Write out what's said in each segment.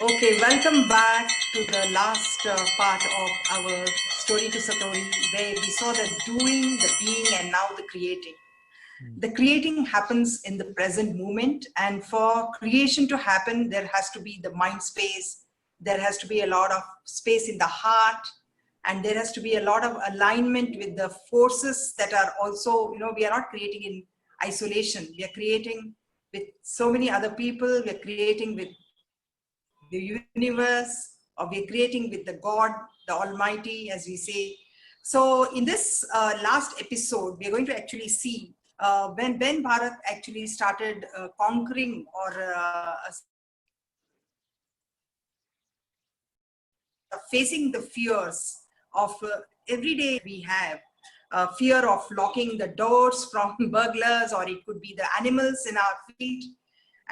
Okay, welcome back to the last part of our story to Satori, where we saw the doing, the being, and now the creating. The creating happens in the present moment, and for creation to happen, there has to be the mind space, there has to be a lot of space in the heart, and there has to be a lot of alignment with the forces that are also, we are not creating in isolation. We are creating with so many other people, we are creating with the universe, or we're creating with the God, the Almighty, as we say. So in this last episode, we're going to actually see when Ben Bharat actually started conquering or facing the fears of every day we have. Fear of locking the doors from burglars, or it could be the animals in our field,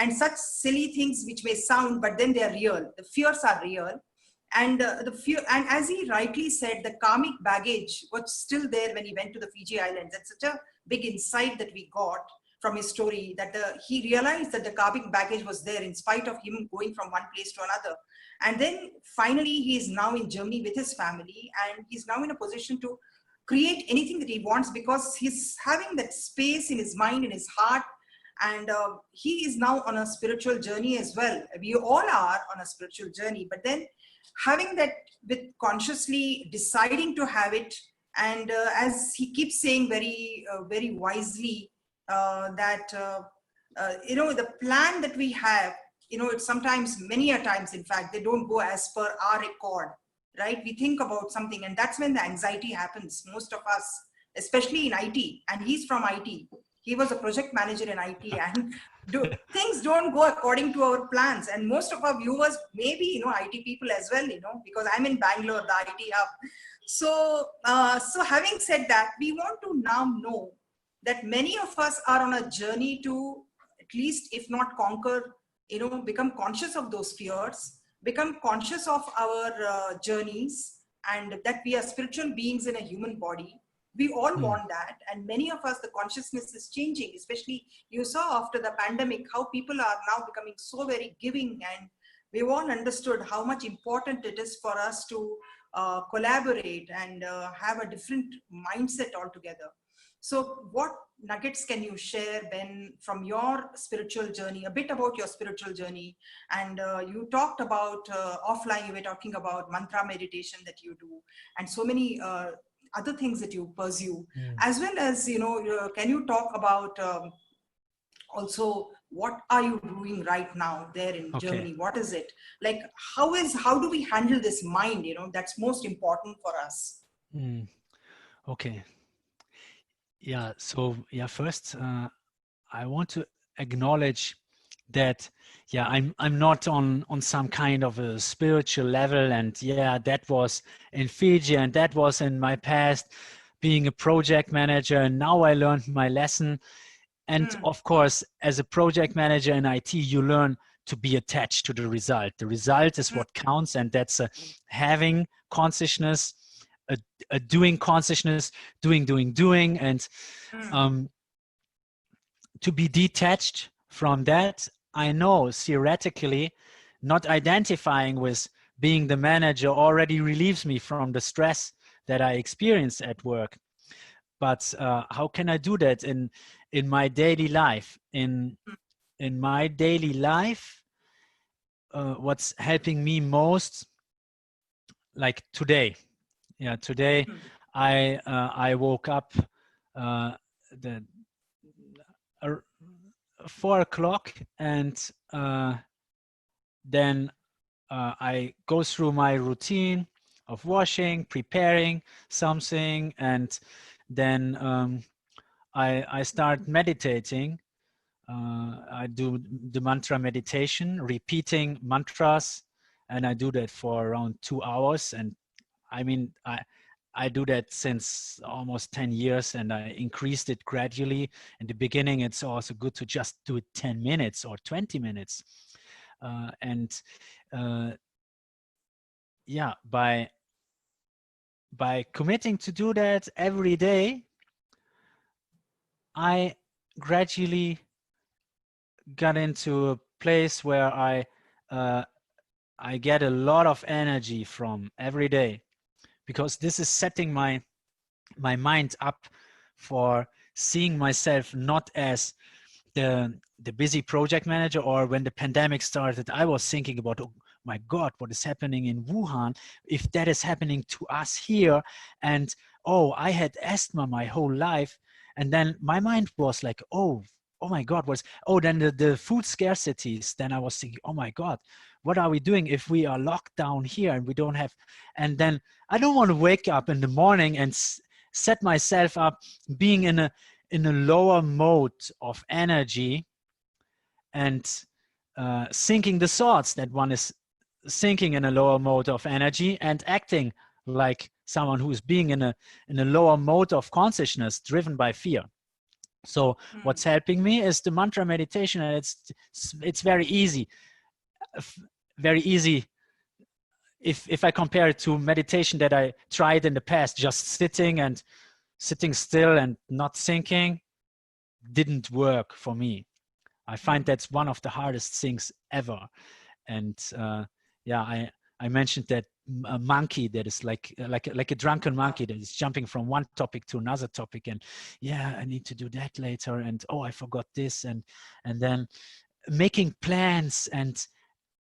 and such silly things which may sound, but then they are real. The fears are real. And the fear, and as he rightly said, the karmic baggage was still there when he went to the Fiji Islands. That's such a big insight that we got from his story, that he realized that the karmic baggage was there in spite of him going from one place to another. And then finally, he is now in Germany with his family, and he's now in a position to create anything that he wants, because he's having that space in his mind, in his heart. And he is now on a spiritual journey as well. We all are on a spiritual journey, but then having that, with consciously deciding to have it. And as he keeps saying very wisely, that the plan that we have, it's sometimes, many a times in fact, they don't go as per our record, right? We think about something, and that's when the anxiety happens. Most of us, especially in IT, and he's from IT, he was a project manager in IT, and things don't go according to our plans. And most of our viewers may be, IT people as well, because I'm in Bangalore, the IT hub. So having said that, we want to now know that many of us are on a journey to, at least if not conquer, become conscious of those fears, become conscious of our journeys, and that we are spiritual beings in a human body. We all want that, and many of us, the consciousness is changing. Especially, you saw after the pandemic how people are now becoming so very giving, and we've all understood how much important it is for us to collaborate and have a different mindset altogether. So what nuggets can you share, Ben, from your spiritual journey, a bit about your spiritual journey? And you talked about offline, you were talking about mantra meditation that you do, and so many other things that you pursue, as well as, can you talk about also what are you doing right now there in Okay. Germany? What is it like? How do we handle this mind? That's most important for us. Okay. Yeah. So yeah, first, I want to acknowledge that, yeah, I'm not on some kind of a spiritual level, and yeah, that was in Fiji, and that was in my past, being a project manager, and now I learned my lesson. And of course, as a project manager in IT, you learn to be attached to the result. The result is what counts, and that's a having consciousness, a doing consciousness, doing, and to be detached from that. I know theoretically, not identifying with being the manager already relieves me from the stress that I experience at work. But how can I do that in my daily life? In my daily life, what's helping me most, like today. Yeah, today I woke up the 4 o'clock, and then I go through my routine of washing, preparing something, and then I start meditating. I do the mantra meditation, repeating mantras, and I do that for around 2 hours. And I mean, I do that since almost 10 years, and I increased it gradually. In the beginning, it's also good to just do it 10 minutes or 20 minutes. And yeah, by committing to do that every day, I gradually got into a place where I I get a lot of energy from every day, because this is setting my mind up for seeing myself not as the busy project manager. Or when the pandemic started, I was thinking about, oh my God, what is happening in Wuhan, if that is happening to us here. And oh, I had asthma my whole life. And then my mind was like, oh my God, then the food scarcities. Then I was thinking, oh my God, what are we doing if we are locked down here and we don't have, and then I don't want to wake up in the morning and set myself up being in a lower mode of energy, and thinking the thoughts that one is thinking in a lower mode of energy, and acting like someone who is being in a lower mode of consciousness driven by fear. So what's helping me is the mantra meditation, and it's very easy. Very easy if I compare it to meditation that I tried in the past, just sitting still and not thinking, didn't work for me. I find that's one of the hardest things ever. And yeah, I mentioned that a monkey that is like a drunken monkey that is jumping from one topic to another topic, and yeah, I need to do that later, and oh, I forgot this, and then making plans.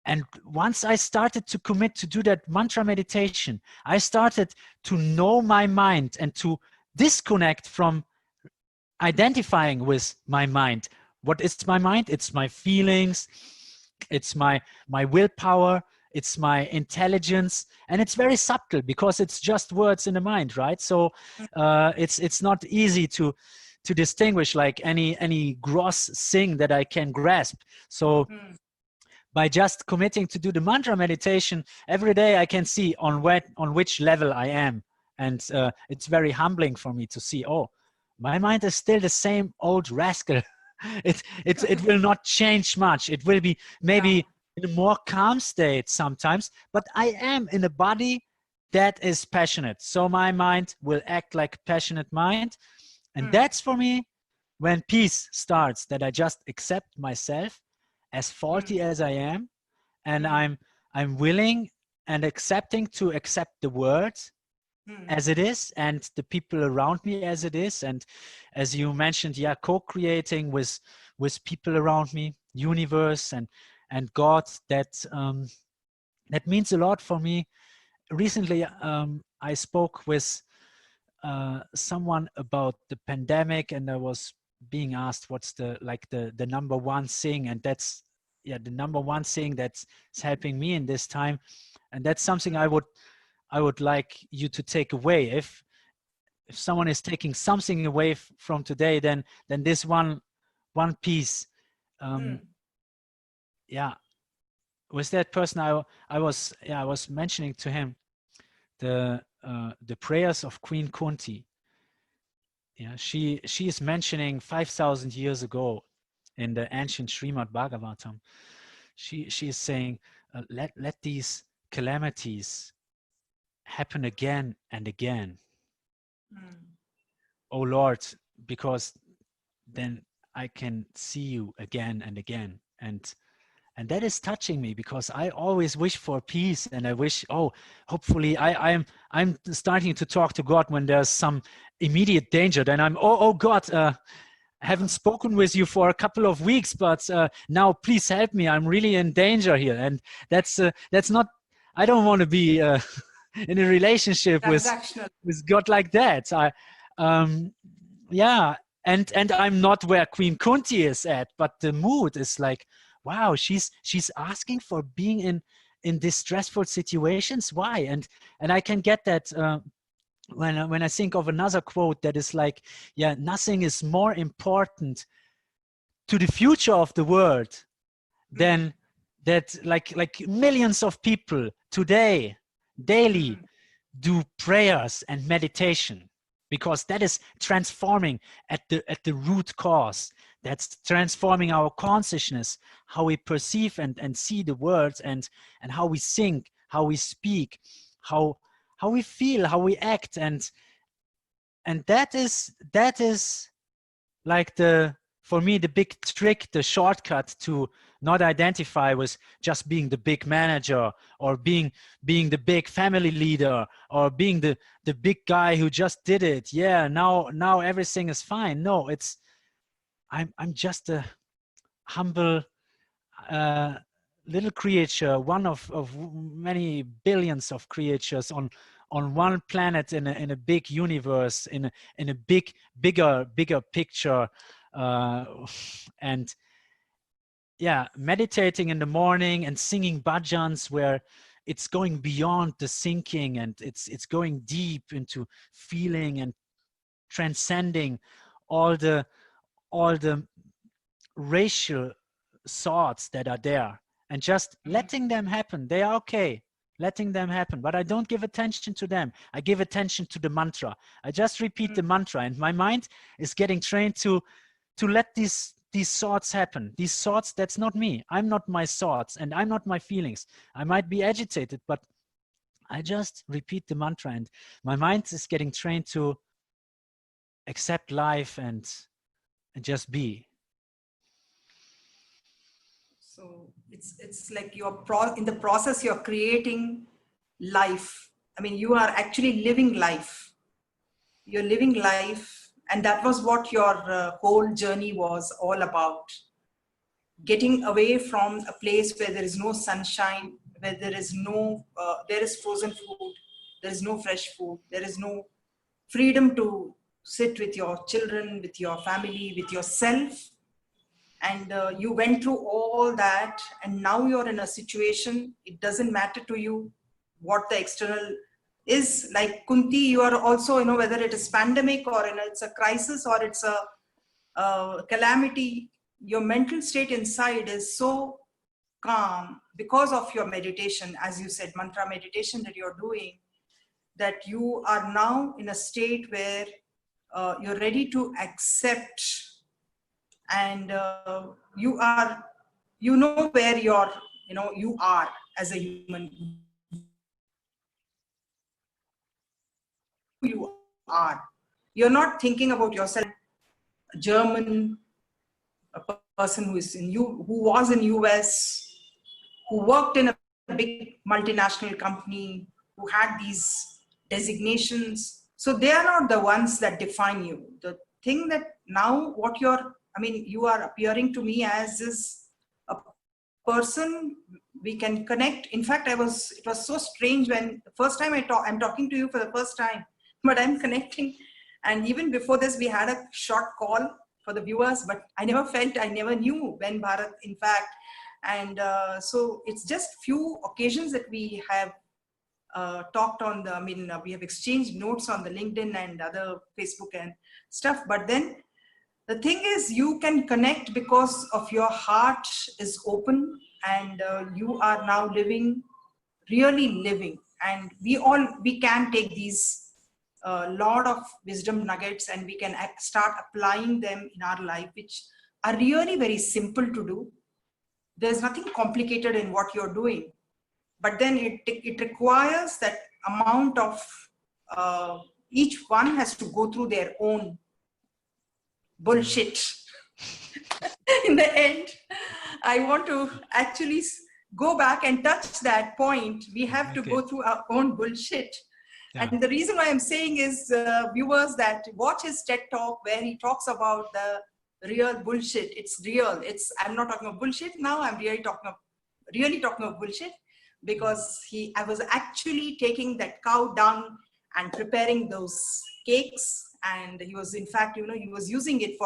And once I started to commit to do that mantra meditation, I started to know my mind and to disconnect from identifying with my mind. What is my mind? It's my feelings, it's my willpower, it's my intelligence, and it's very subtle because it's just words in the mind, right? So it's not easy to distinguish like any gross thing that I can grasp. So by just committing to do the mantra meditation every day, I can see on which level I am. And it's very humbling for me to see, oh, my mind is still the same old rascal. It will not change much. It will be maybe in a more calm state sometimes, but I am in a body that is passionate. So my mind will act like a passionate mind. And that's for me when peace starts, that I just accept myself as faulty as I am, and I'm willing and accepting to accept the world as it is, and the people around me as it is. And as you mentioned, yeah, co-creating with people around me, universe and God, that means a lot for me. Recently, I spoke with someone about the pandemic, and I was being asked what's the number one thing, and that's the number one thing that's helping me in this time. And that's something I would like you to take away. If someone is taking something away from today, then this one piece. Yeah, with that person, I was mentioning to him the prayers of Queen Kunti. Yeah, she is mentioning 5,000 years ago in the ancient Srimad Bhagavatam. She is saying, let these calamities happen again and again, oh Lord, because then I can see you again and again. And that is touching me, because I always wish for peace, and I wish, oh, hopefully I'm starting to talk to God when there's some immediate danger. Then I'm, oh God, I haven't spoken with you for a couple of weeks, but now please help me. I'm really in danger here. And that's not, I don't want to be in a relationship with God like that. Yeah, and I'm not where Queen Kunti is at, but the mood is like, wow, she's asking for being in these stressful situations. Why? And I can get that when I think of another quote that is like, yeah, nothing is more important to the future of the world than that like millions of people today daily do prayers and meditation, because that is transforming at the root cause. That's transforming our consciousness, how we perceive and see the world, and how we think, how we speak, how we feel, how we act, and that is like the for me, the big trick, the shortcut to not identify was just being the big manager, or being the big family leader, or being the big guy who just did it. Yeah, now everything is fine. No, I'm just a humble little creature, one of many billions of creatures on one planet in a big universe, in a bigger picture. And yeah, meditating in the morning and singing bhajans, where it's going beyond the thinking, and it's going deep into feeling and transcending all the racial thoughts that are there, and just letting them happen. They are okay, letting them happen, but I don't give attention to them. I give attention to the mantra. I just repeat the mantra, and my mind is getting trained to let these thoughts happen. These thoughts, that's not me. I'm not my thoughts, and I'm not my feelings. I might be agitated, but I just repeat the mantra, and my mind is getting trained to accept life and just be. So it's like in the process you're creating life. I mean, you are actually living life. You're living life, and that was what your whole journey was all about. Getting away from a place where there is no sunshine, where there is there is frozen food, there is no fresh food, there is no freedom to sit with your children, with your family, with yourself. And you went through all that, and now you're in a situation, it doesn't matter to you what the external is. Like Kunti, you are also, whether it is pandemic, or it's a crisis, or it's a calamity, your mental state inside is so calm because of your meditation, as you said, mantra meditation that you're doing, that you are now in a state where you're ready to accept, and you know where you are as a human. You are. You're not thinking about yourself. A German, a person who was in US, who worked in a big multinational company, who had these designations. So they are not the ones that define you. The thing that now you are appearing to me as is a person we can connect. In fact, it was so strange when the first time I'm talking to you for the first time, but I'm connecting. And even before this, we had a short call for the viewers, but I never knew Ben Bharat, in fact. And so it's just few occasions that we have talked on we have exchanged notes on the LinkedIn and other Facebook and stuff. But then the thing is, you can connect because of your heart is open, and you are now really living. And we can take these lot of wisdom nuggets, and we can start applying them in our life, which are really very simple to do. There's nothing complicated in what you're doing, but then it requires that amount of each one has to go through their own bullshit. In the end, I want to actually go back and touch that point. We have to go through our own bullshit. Yeah. And the reason why I'm saying is, viewers, that watch his TED talk where he talks about the real bullshit. It's real. I'm not talking about bullshit now. I'm really talking about bullshit, because I was actually taking that cow dung and preparing those cakes. And he was, in fact, he was using it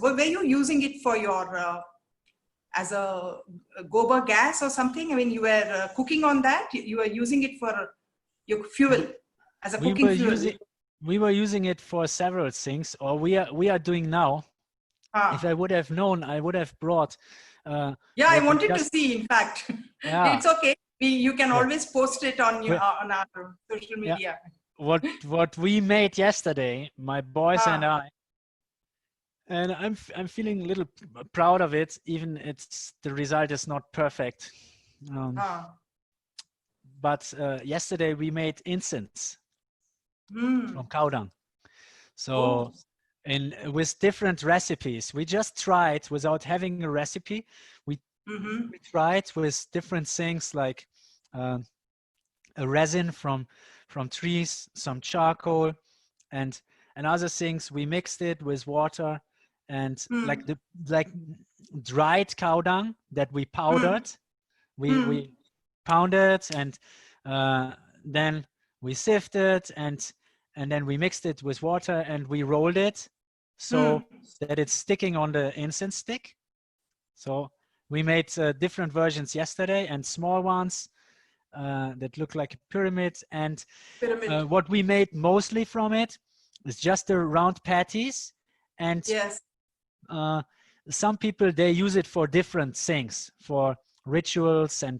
were you using it for your, as a gobar gas or something? I mean, you were cooking on that? You were using it for your fuel, as a cooking fuel? We were using it for several things, or we are doing now. If I would have known, I would have brought. I wanted to see, in fact. Yeah. It's okay. You can always post it on our social media. Yeah. What we made yesterday, my boys and I, and I'm feeling a little proud of it, even the result is not perfect. But yesterday we made incense from cowdung. So in with different recipes. We just tried without having a recipe. We Mm-hmm. we tried with different things like um, a resin from trees, some charcoal, and other things. We mixed it with water and Mm. like dried cow dung that we Mm. powdered. Mm. We pounded and then we sifted and then we mixed it with water and we rolled it so Mm. that it's sticking on the incense stick. So we made different versions yesterday and small ones that look like a pyramid. And Pyramid. what we made mostly from it is just the round patties. And Yes. uh, some people, they use it for different things, for rituals, uh,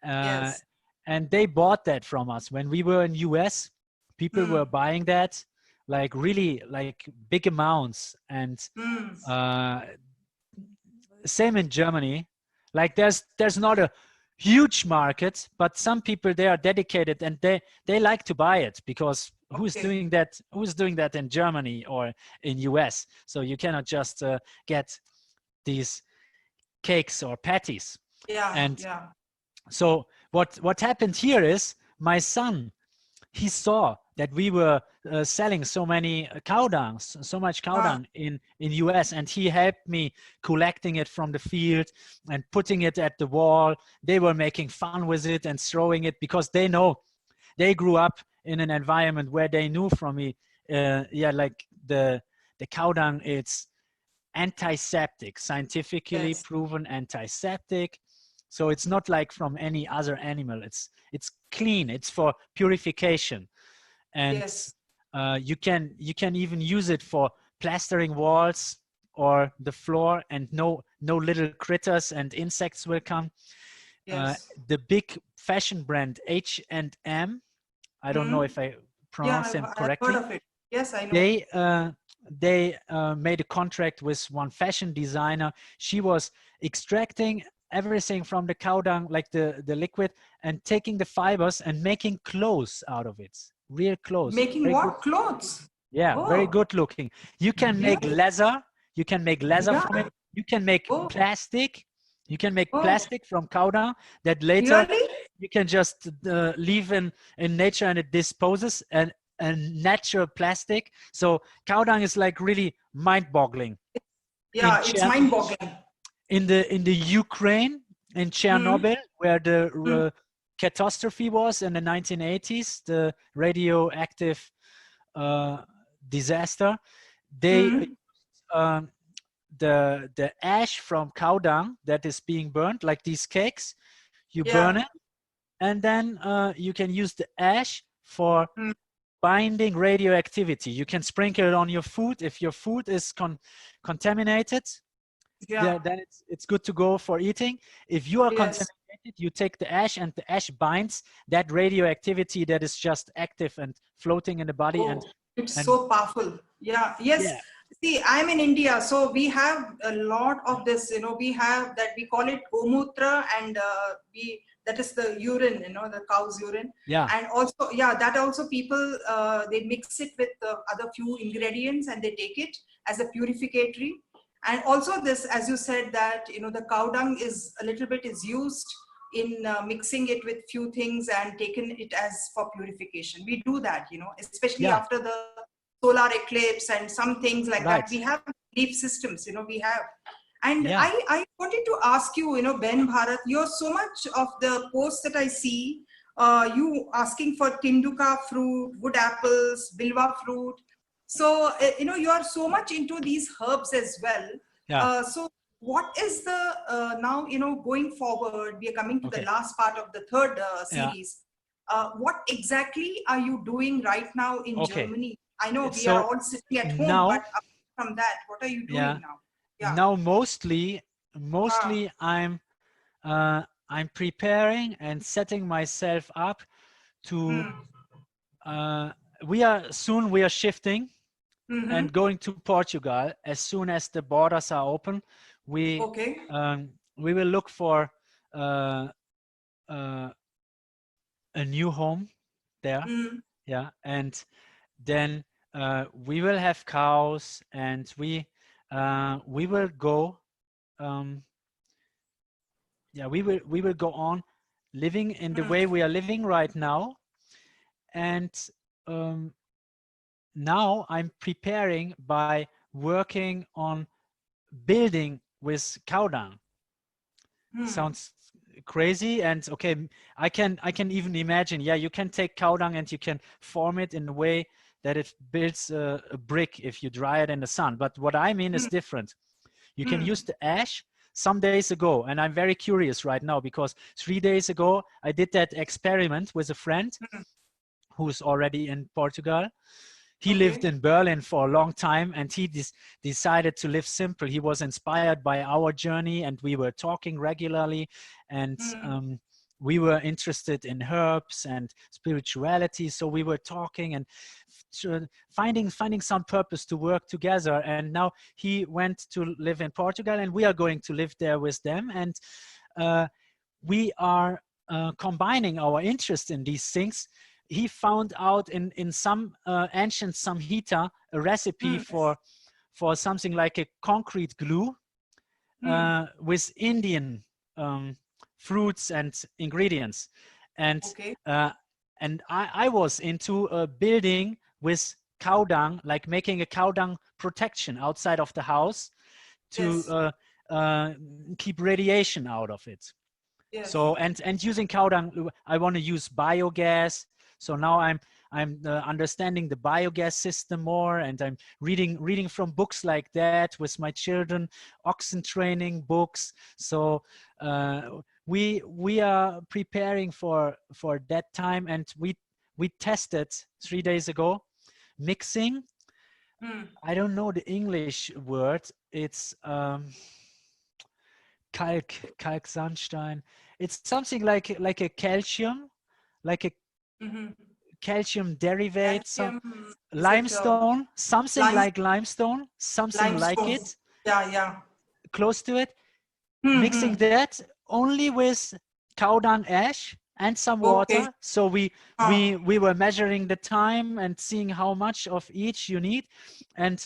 Yes. and they bought that from us when we were in US. People were Mm. buying that like really like big amounts. And Mm. uh, same in Germany. Like there's not a huge market, but some people, they are dedicated and they like to buy it because Okay. who's doing that in Germany or in US? So you cannot just get these cakes or patties. Yeah. And Yeah. so what happened here is my son, he saw that we were selling so many cow dungs, so much cow Ah. dung in US, and he helped me collecting it from the field and putting it at the wall. They were making fun with it and throwing it because they know, they grew up in an environment where they knew from me, yeah, like the cow dung, it's antiseptic, scientifically Yes. proven antiseptic. So it's not like from any other animal. It's clean. It's for purification, and Yes. you can even use it for plastering walls or the floor, and no little critters and insects will come. Uh, Yes. the big fashion brand H&M, I don't know Mm. if I Yeah. pronounce them I've heard correctly. of it. Yes, I know. They made a contract with one fashion designer. She was extracting everything from the cow dung, like the liquid, and taking the fibers and making clothes out of it. Real clothes, Making very good. what? Clothes? Yeah, very Oh, good looking. You can make really? leather. You can make leather Yeah. from it. You can make Oh, plastic. You can make oh, plastic from cow dung that later really? you can just leave in nature and it disposes and natural plastic. So cow dung is like really mind-boggling. In Yeah, it's mind-boggling. in the Ukraine, in Mm. Chernobyl, where the Mm. catastrophe was in the 1980s, the radioactive uh, disaster, they Mm. um, the ash from cow dung that is being burned, like these cakes, you burn Yeah. it, and then you can use the ash for Mm. binding radioactivity. You can sprinkle it on your food. If your food is contaminated, Yeah. then it's good to go for eating. If you are Yes. contaminated, you take the ash, and the ash binds that radioactivity that is just active and floating in the body. Oh, it's And so powerful. Yeah. Yes. yeah, See, I'm in India, so we have a lot of this. We have that, we call it gomutra, and we that is the urine. The cow's urine, yeah, and also, yeah, that also people they mix it with other few ingredients and they take it as a purificatory. And also this, as you said, that the cow dung is a little bit is used in mixing it with few things and taken it as for purification. We do that, especially yeah, after the solar eclipse and some things like that. right, We have belief systems, we have. And yeah, I wanted to ask you, Ben Bharat, you're so much of the posts that I see, you asking for tinduka fruit, wood apples, bilwa fruit. So, you are so much into these herbs as well. yeah. So what is the, now, going forward, we are coming to the Okay, last part of the third yeah, series. What exactly are you doing right now in okay. Germany? I know we are So all sitting at home, but now, apart from that, what are you yeah, doing now? Yeah. now Ah. mostly I'm preparing and setting myself up to Hmm. uh, we are shifting Mm-hmm. and going to Portugal as soon as the borders are open. We Okay. we will look for uh, uh, a new home there. Mm. Yeah, and then we will have cows, and we will go. Um, yeah, we will go on living in the way we are living right now. And um, now I'm preparing by working on building with cowdung. Sounds crazy, and okay, I can even imagine, yeah, you can take cowdung and you can form it in a way that it builds a brick if you dry it in the sun. But what I mean is different. You can use the ash. Some days ago, and I'm very curious right now, because 3 days ago I did that experiment with a friend who's already in Portugal. He lived in Berlin for a long time, and he decided to live simple. He was inspired by our journey, and we were talking regularly, and we were interested in herbs and spirituality. So we were talking and finding some purpose to work together. And now he went to live in Portugal, and we are going to live there with them. And we are combining our interest in these things. He found out in some ancient Samhita a recipe for something like a concrete glue with Indian fruits and ingredients. And I was into building with cowdung, like making a cowdung protection outside of the house to keep radiation out of it. So and using cowdung, I want to use biogas. So now I'm understanding the biogas system more, and I'm reading from books like that with my children, oxen training books. So we are preparing for that time, and we tested 3 days ago mixing. I don't know the English word. It's Kalksandstein. It's something like a calcium, like a calcium derivate, some limestone, something like limestone, something like it, close to it. Mixing that only with cowdung ash and some water. So we were measuring the time and seeing how much of each you need, and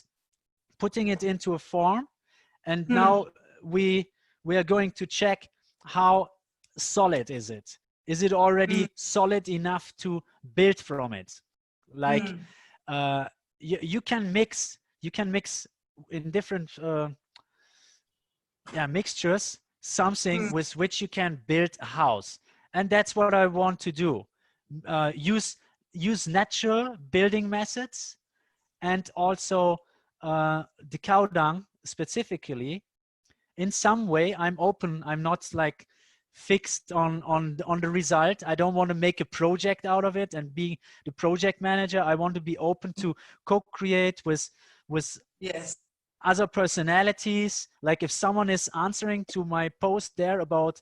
putting it into a form. And now we are going to check how solid is it. Is it already solid enough to build from it? Like you can mix in different mixtures something with which you can build a house. And that's what I want to do. Use natural building methods, and also the cowdung specifically. In some way, I'm open. I'm not like fixed on the result. I don't want to make a project out of it and be the project manager. I want to be open to co-create with other personalities. Like if someone is answering to my post there about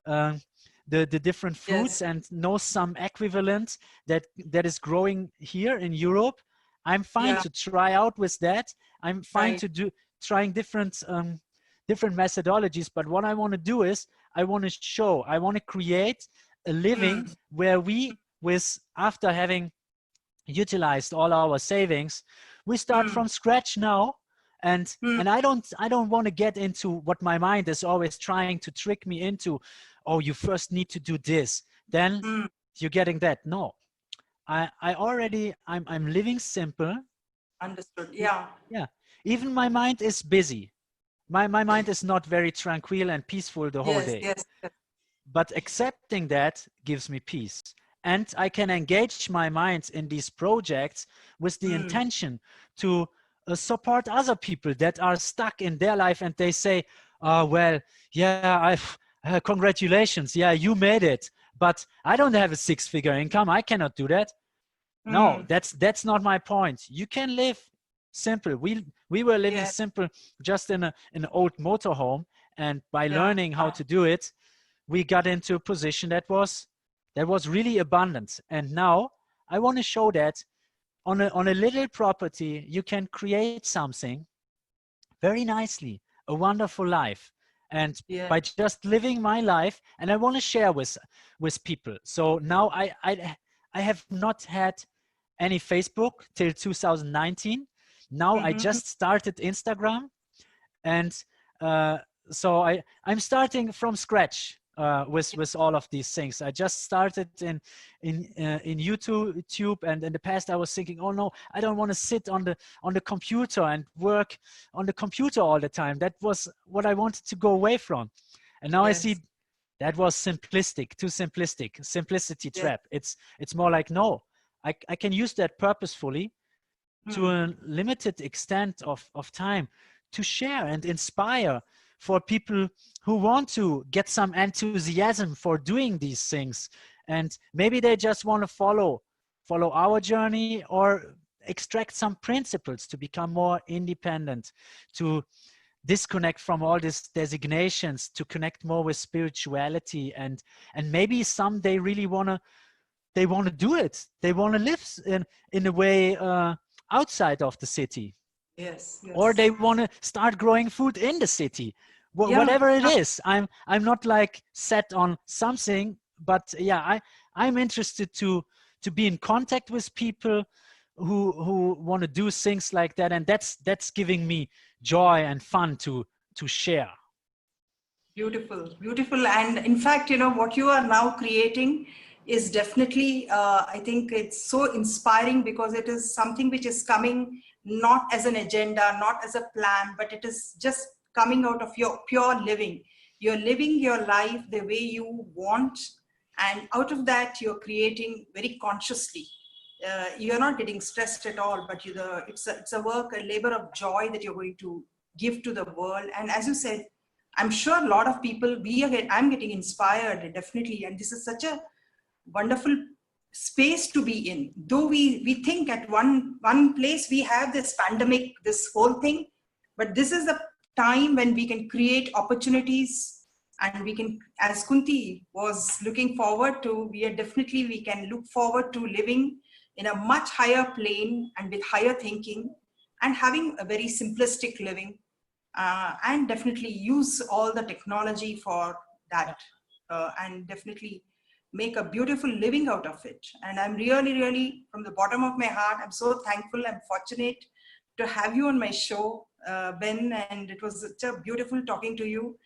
the different fruits and knows some equivalent that is growing here in Europe, I'm fine to try out with that. I'm fine to trying different methodologies. But what I want to do is I want to create a living where after having utilized all our savings, we start from scratch now. And I don't want to get into what my mind is always trying to trick me into. Oh, you first need to do this, then you're getting that. No, I'm living simple. Understood. Yeah. Even my mind is busy. My mind is not very tranquil and peaceful the whole day. But accepting that gives me peace. And I can engage my mind in these projects with the intention to support other people that are stuck in their life, and they say, well, yeah, congratulations, yeah, you made it, but I don't have a 6-figure income. I cannot do that. No, that's not my point. You can live simple. We were living simple just in an old motorhome, and by learning how to do it, we got into a position that was really abundant. And now I want to show that on a little property you can create something very nicely, a wonderful life, and by just living my life. And I want to share with people. So now I have not had any Facebook till 2019. Now I Mm-hmm. just started Instagram, and so I'm starting from scratch with all of these things. I just started in YouTube, and in the past I was thinking, oh no, I don't want to sit on the computer and work on the computer all the time. That was what I wanted to go away from, and now I see Yes. that was simplistic, too simplistic, simplicity Yes. trap. It's more like, no, I can use that purposefully to Hmm. a limited extent of time to share and inspire for people who want to get some enthusiasm for doing these things. And maybe they just want to follow our journey, or extract some principles to become more independent, to disconnect from all these designations, to connect more with spirituality, and maybe some they really they want to do it. They want to live in a way outside of the city, Yes. or Yes. they want to start growing food in the city. Yeah. Whatever it is, I'm not like set on something, but yeah, I'm interested to be in contact with people who want to do things like that, and that's giving me joy and fun to share. Beautiful, beautiful. And in fact, what you are now creating is definitely, I think it's so inspiring, because it is something which is coming not as an agenda, not as a plan, but it is just coming out of your pure living. You're living your life the way you want, and out of that, you're creating very consciously. You're not getting stressed at all, but it's a work, a labor of joy that you're going to give to the world. And as you said, I'm sure a lot of people, I'm getting inspired, definitely. And this is such a wonderful space to be in. Though we think at one place we have this pandemic, this whole thing, but this is the time when we can create opportunities, and we can, as Kunti was looking forward to, we can look forward to living in a much higher plane and with higher thinking, and having a very simplistic living, and definitely use all the technology for that, and definitely make a beautiful living out of it. And I'm really, really, from the bottom of my heart, I'm so thankful and fortunate to have you on my show, Ben, and it was such a beautiful talking to you.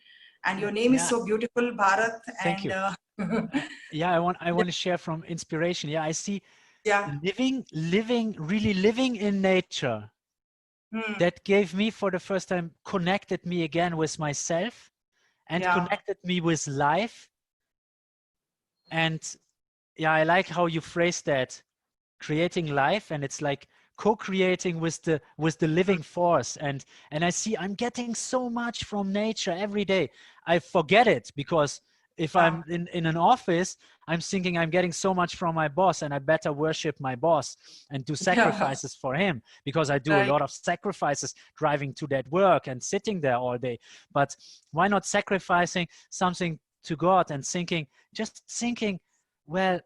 And your name is Yeah, so beautiful, Bharat. thank And you. Yeah, I want to share from inspiration. Yeah, I see yeah. really living in nature. Hmm. That gave me, for the first time, connected me again with myself, and Yeah. connected me with life. And yeah, I like how you phrased that, creating life, and it's like co-creating with the living force. And I see I'm getting so much from nature every day. I forget it, because if Yeah. I'm in an office, I'm thinking I'm getting so much from my boss, and I better worship my boss and do Yeah. sacrifices for him, because I do a Right. lot of sacrifices driving to that work and sitting there all day. But why not sacrificing something to God, and just thinking, well,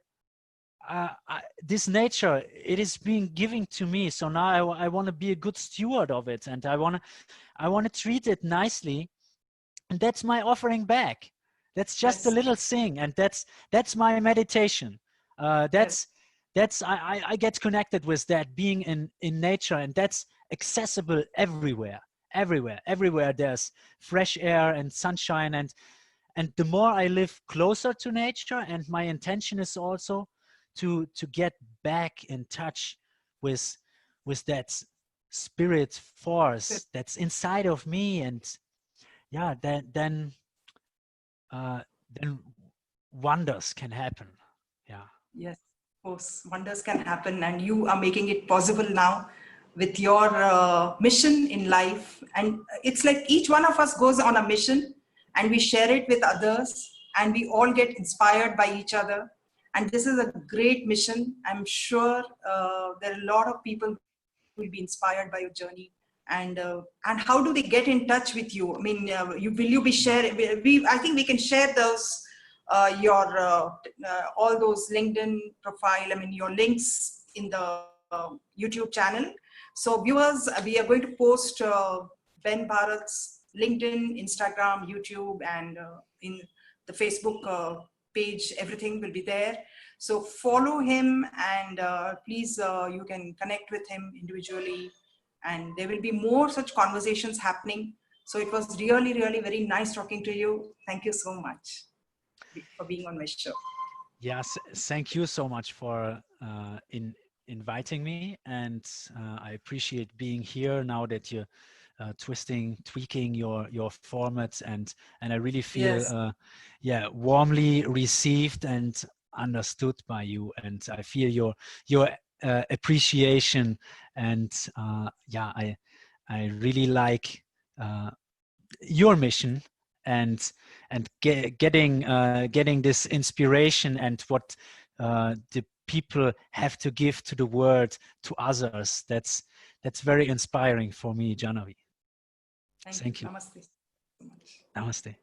this nature, it is being given to me, so now I want to be a good steward of it, and I want to treat it nicely, and that's my offering back. That's just a Yes. little thing, and that's my meditation. Yes. I get connected with that, being in nature, and that's accessible everywhere, everywhere there's fresh air and sunshine. And the more I live closer to nature, and my intention is also to get back in touch with that spirit force that's inside of me. And yeah, uh, then wonders can happen. Yeah. Yes, of course, wonders can happen, and you are making it possible now with your mission in life. And it's like each one of us goes on a mission, and we share it with others, and we all get inspired by each other. And this is a great mission. I'm sure there are a lot of people who will be inspired by your journey. And how do they get in touch with you? I mean, will you be sharing? I think we can share those, your all those LinkedIn profile. I mean, your links in the YouTube channel. So viewers, we are going to post Ben Bharat's LinkedIn, Instagram, YouTube, and in the Facebook page, everything will be there. So follow him, and please, you can connect with him individually, and there will be more such conversations happening. So it was really, really very nice talking to you. Thank you so much for being on my show. Yes, thank you so much for inviting me, and I appreciate being here now that you're tweaking your formats, and I really feel Yes. warmly received and understood by you, and I feel your appreciation, and I really like your mission, and getting this inspiration and what the people have to give to the world, to others. That's very inspiring for me, Jahnavi. Thank you. Thank you. Namaste so much. Namaste.